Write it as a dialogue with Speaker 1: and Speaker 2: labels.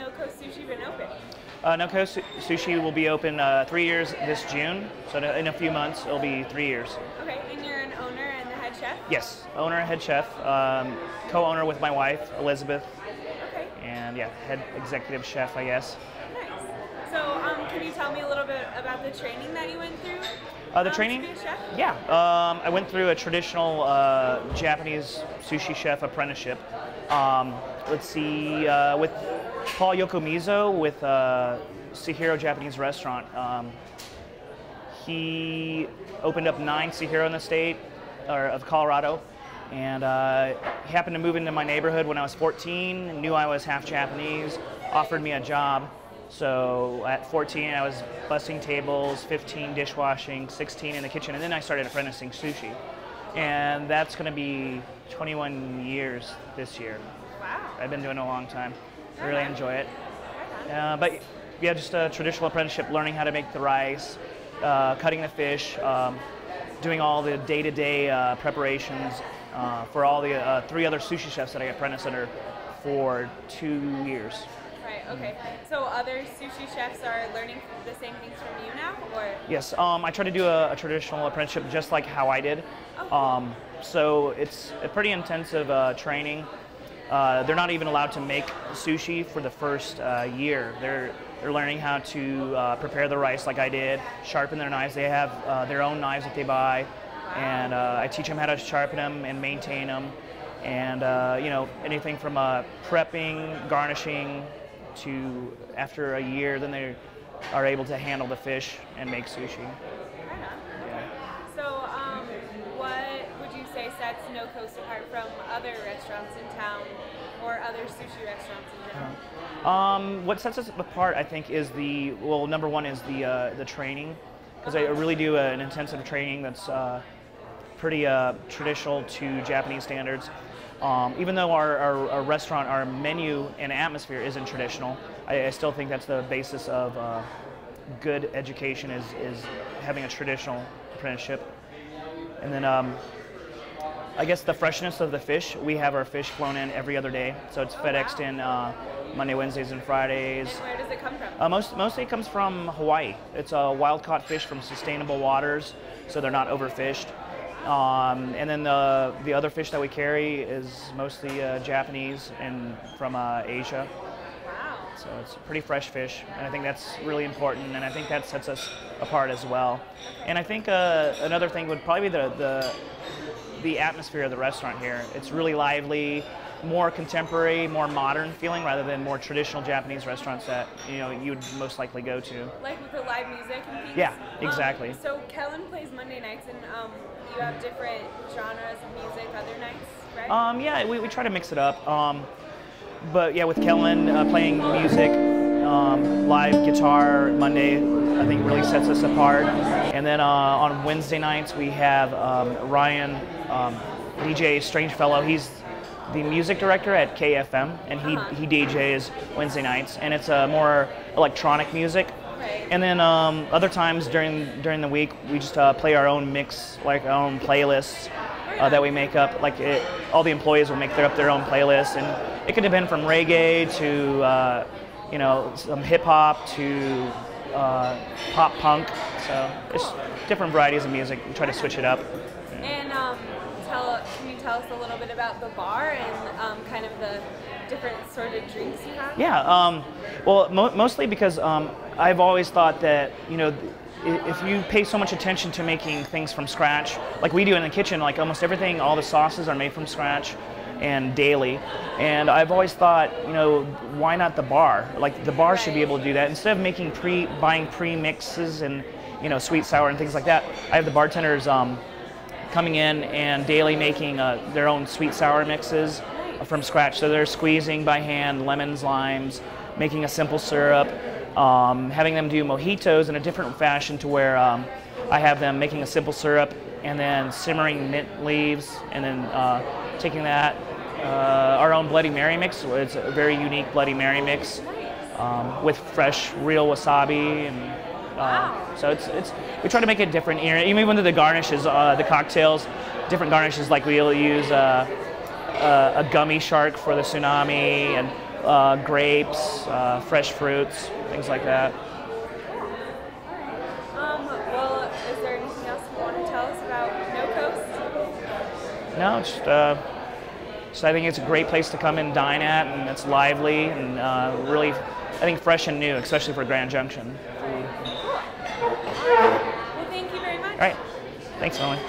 Speaker 1: No Coast Sushi been open?
Speaker 2: No Coast Sushi will be open 3 years this June, so in a few months it'll be 3 years.
Speaker 1: Okay, and you're an owner and the head chef?
Speaker 2: Yes, owner and head chef, co-owner with my wife, Elizabeth,
Speaker 1: Okay.
Speaker 2: and yeah, head executive chef, I guess.
Speaker 1: Nice. So, can you tell me a little bit about the training that you went through?
Speaker 2: The training?
Speaker 1: To be a chef?
Speaker 2: Yeah, I went through a traditional Japanese sushi chef apprenticeship. Let's see, with Paul Yokomizo with Chihiro Japanese Restaurant. He opened up 9 Chihiro in the state of Colorado, and he happened to move into my neighborhood when I was 14, knew I was half Japanese, offered me a job. So at 14, I was bussing tables, 15 dishwashing, 16 in the kitchen, and then I started apprenticing sushi. And that's going to be 21 years this year.
Speaker 1: Wow.
Speaker 2: I've been doing it a long time. I really enjoy it. But yeah, just a traditional apprenticeship, learning how to make the rice, cutting the fish, doing all the day-to-day preparations for all the 3 other sushi chefs that I apprenticed under for 2 years.
Speaker 1: Right, okay. So other sushi chefs are learning the same things from you now, or?
Speaker 2: Yes, I try to do a traditional apprenticeship just like how I did. So it's a pretty intensive training. They're not even allowed to make sushi for the first year. They're learning how to prepare the rice like I did, sharpen their knives. They have their own knives that they buy, and I teach them how to sharpen them and maintain them. And you know, anything from prepping, garnishing, to after a year, then they are able to handle the fish and make sushi.
Speaker 1: Right on. Okay. So, what would you say sets No Coast apart from other restaurants in town or other sushi restaurants in general?
Speaker 2: What sets us apart, I think, is number one is the training, because I really do an intensive training that's pretty traditional to Japanese standards. Even though our restaurant, our menu and atmosphere isn't traditional, I still think that's the basis of good education is having a traditional apprenticeship. And then I guess the freshness of the fish. We have our fish flown in every other day, so it's FedExed in Monday, Wednesdays, and Fridays.
Speaker 1: And where does it come from?
Speaker 2: Mostly it comes from Hawaii. It's wild-caught fish from sustainable waters, so they're not overfished. And then the other fish that we carry is mostly Japanese and from Asia.
Speaker 1: Wow.
Speaker 2: So it's pretty fresh fish, and I think that's really important, and I think that sets us apart as well. And I think another thing would probably be the atmosphere of the restaurant here. It's really lively, more contemporary, more modern feeling rather than more traditional Japanese restaurants that you would most likely go to.
Speaker 1: Like with the live music and things?
Speaker 2: Yeah, exactly.
Speaker 1: So Kellen plays Monday nights, and you have different genres of music other nights, right?
Speaker 2: Yeah, we try to mix it up. But yeah, with Kellen playing music, live guitar Monday, I think really sets us apart. And then on Wednesday nights we have Ryan, DJ Strangefellow. He's the music director at KFM, and he DJs Wednesday nights, and it's more electronic music.
Speaker 1: Right.
Speaker 2: And then other times during the week, we just play our own mix, like our own playlists that we make up. All the employees will make their own playlists, and it could depend from reggae to some hip hop to pop punk. So it's different varieties of music. We try to switch it up.
Speaker 1: And can you tell us a little bit about the bar and kind of the different sort of drinks you have?
Speaker 2: Yeah, well, mostly because I've always thought that, if you pay so much attention to making things from scratch, like we do in the kitchen, like almost everything, all the sauces are made from scratch and daily. And I've always thought, why not the bar? Like the bar should be able to do that. Instead of buying pre-mixes and, sweet, sour, and things like that, I have the bartenders coming in and daily making their own sweet sour mixes from scratch. So they're squeezing by hand lemons, limes, making a simple syrup, having them do mojitos in a different fashion to where I have them making a simple syrup and then simmering mint leaves, and then taking that, our own Bloody Mary mix. It's a very unique Bloody Mary mix with fresh, real wasabi, and so we try to make it different here. Even with the garnishes, the cocktails, different garnishes. Like we'll use a gummy shark for the tsunami, and grapes, fresh fruits, things like that.
Speaker 1: Well, is there anything else you want to tell us about No Coast?
Speaker 2: No, just I think it's a great place to come and dine at, and it's lively and really, I think, fresh and new, especially for Grand Junction.
Speaker 1: Cool. All right. Well, thank you very much.
Speaker 2: All right. Thanks, Emily.